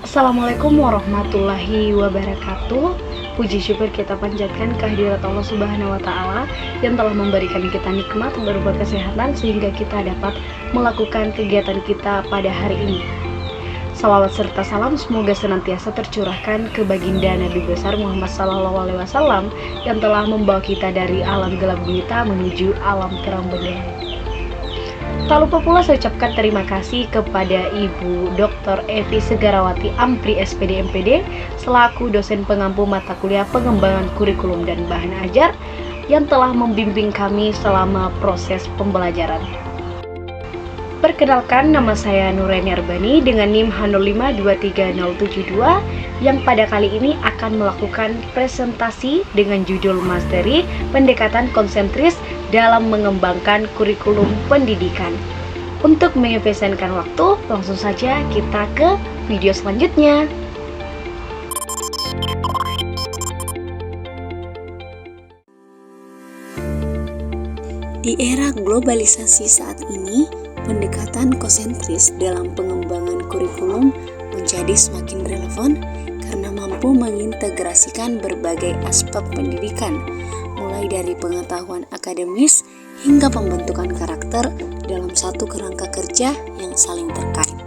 Assalamualaikum warahmatullahi wabarakatuh. Puji syukur kita panjatkan kehadirat Allah Subhanahu wa Ta'ala yang telah memberikan kita nikmat berupa kesehatan sehingga kita dapat melakukan kegiatan kita pada hari ini. Salawat serta salam semoga senantiasa tercurahkan ke baginda Nabi besar Muhammad SAW yang telah membawa kita dari alam gelap gulita menuju alam terang benderang. Tak lupa pula saya ucapkan terima kasih kepada Ibu Dr. Evi Segarawati Ampri SPD MPD selaku dosen pengampu mata kuliah pengembangan kurikulum dan bahan ajar yang telah membimbing kami selama proses pembelajaran. Perkenalkan, nama saya Nuraini Arbani dengan NIM H0523072 yang pada kali ini akan melakukan presentasi dengan judul Masteri Pendekatan Konsentris dalam mengembangkan kurikulum pendidikan. Untuk mengefisienkan waktu, langsung saja kita ke video selanjutnya. Di era globalisasi saat ini, pendekatan konsentris dalam pengembangan kurikulum menjadi semakin relevan karena mampu mengintegrasikan berbagai aspek pendidikan, mulai dari pengetahuan akademis hingga pembentukan karakter dalam satu kerangka kerja yang saling terkait.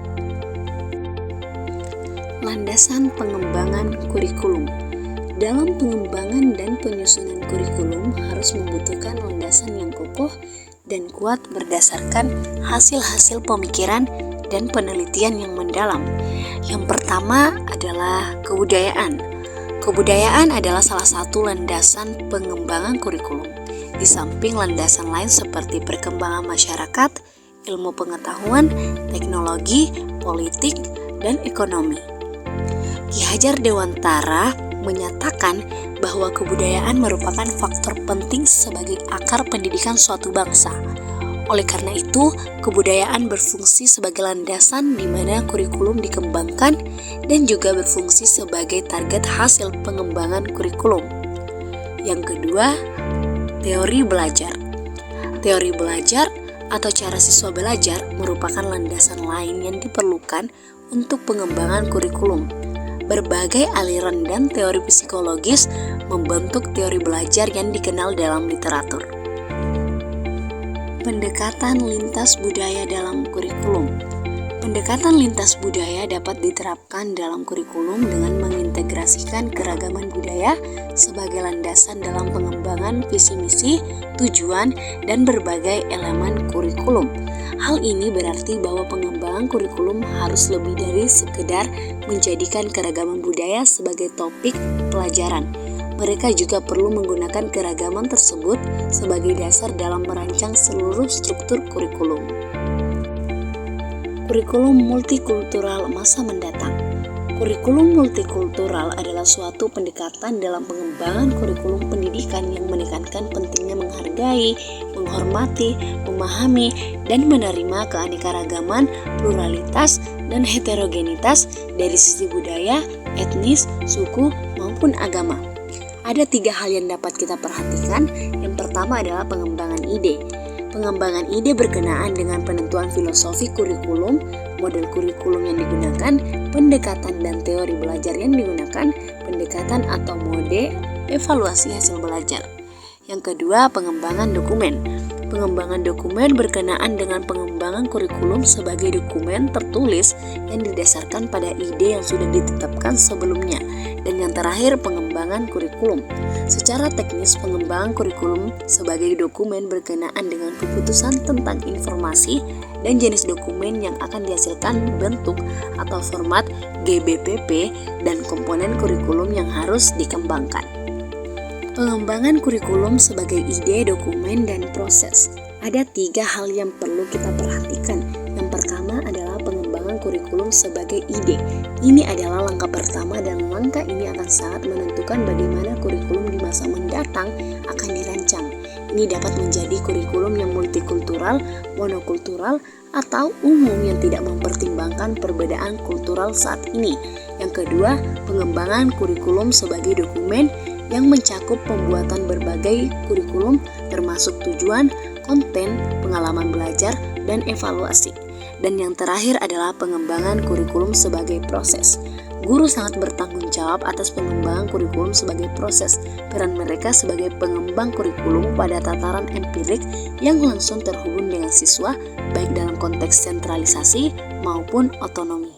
Landasan pengembangan kurikulum. Dalam pengembangan dan penyusunan kurikulum harus membutuhkan landasan yang kokoh dan kuat berdasarkan hasil-hasil pemikiran dan penelitian yang mendalam. Yang pertama adalah kebudayaan. Kebudayaan adalah salah satu landasan pengembangan kurikulum. Di samping landasan lain seperti perkembangan masyarakat, ilmu pengetahuan, teknologi, politik, dan ekonomi. Ki Hajar Dewantara menyatakan bahwa kebudayaan merupakan faktor penting sebagai akar pendidikan suatu bangsa. Oleh karena itu, kebudayaan berfungsi sebagai landasan di mana kurikulum dikembangkan dan juga berfungsi sebagai target hasil pengembangan kurikulum. Yang kedua, teori belajar. Teori belajar atau cara siswa belajar merupakan landasan lain yang diperlukan untuk pengembangan kurikulum. Berbagai aliran dan teori psikologis membentuk teori belajar yang dikenal dalam literatur. Pendekatan lintas budaya dalam kurikulum. Pendekatan lintas budaya dapat diterapkan dalam kurikulum dengan mengintegrasikan keragaman budaya sebagai landasan dalam pengembangan visi misi, tujuan, dan berbagai elemen kurikulum. Hal ini berarti bahwa pengembangan kurikulum harus lebih dari sekedar menjadikan keragaman budaya sebagai topik pelajaran. Mereka juga perlu menggunakan keragaman tersebut sebagai dasar dalam merancang seluruh struktur kurikulum. Kurikulum multikultural masa mendatang. Kurikulum multikultural adalah suatu pendekatan dalam pengembangan kurikulum pendidikan yang menekankan pentingnya menghargai, menghormati, memahami, dan menerima keanekaragaman, pluralitas, dan heterogenitas dari sisi budaya, etnis, suku, maupun agama. Ada 3 hal yang dapat kita perhatikan. Yang pertama adalah pengembangan ide. Pengembangan ide berkenaan dengan penentuan filosofi kurikulum, model kurikulum yang digunakan, pendekatan dan teori belajar yang digunakan, pendekatan atau mode evaluasi hasil belajar. Yang kedua, pengembangan dokumen. Pengembangan dokumen berkenaan dengan pengembangan kurikulum sebagai dokumen tertulis yang didasarkan pada ide yang sudah ditetapkan sebelumnya. Dan yang terakhir, pengembangan kurikulum. Secara teknis, pengembangan kurikulum sebagai dokumen berkenaan dengan keputusan tentang informasi dan jenis dokumen yang akan dihasilkan bentuk atau format GBPP dan komponen kurikulum yang harus dikembangkan. Pengembangan kurikulum sebagai ide, dokumen, dan proses. Ada 3 hal yang perlu kita perhatikan. Yang pertama adalah pengembangan kurikulum sebagai ide. Ini adalah langkah pertama dan langkah ini akan sangat menentukan bagaimana kurikulum di masa mendatang akan dirancang. Ini dapat menjadi kurikulum yang multikultural, monokultural, atau umum yang tidak mempertimbangkan perbedaan kultural saat ini. Yang kedua, pengembangan kurikulum sebagai dokumen yang mencakup pembuatan berbagai kurikulum termasuk tujuan, konten, pengalaman belajar, dan evaluasi. Dan yang terakhir adalah pengembangan kurikulum sebagai proses. Guru sangat bertanggung jawab atas pengembangan kurikulum sebagai proses. Peran mereka sebagai pengembang kurikulum pada tataran empirik yang langsung terhubung dengan siswa, baik dalam konteks sentralisasi maupun otonomi.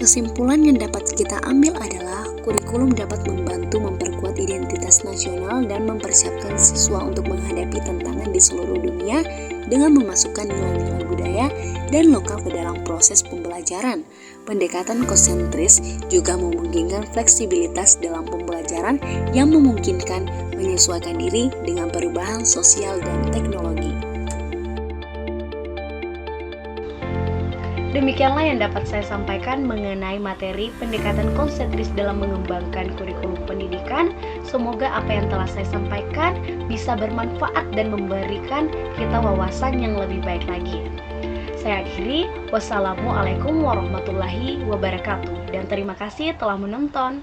Kesimpulan yang dapat kita ambil adalah kurikulum dapat membantu memperkuat identitas nasional dan mempersiapkan siswa untuk menghadapi tantangan di seluruh dunia dengan memasukkan nilai-nilai budaya dan lokal ke dalam proses pembelajaran. Pendekatan konsentris juga memungkinkan fleksibilitas dalam pembelajaran yang memungkinkan menyesuaikan diri dengan perubahan sosial dan teknologi. Demikianlah yang dapat saya sampaikan mengenai materi pendekatan konsentris dalam mengembangkan kurikulum pendidikan. Semoga apa yang telah saya sampaikan bisa bermanfaat dan memberikan kita wawasan yang lebih baik lagi. Saya akhiri, wassalamualaikum warahmatullahi wabarakatuh, dan terima kasih telah menonton.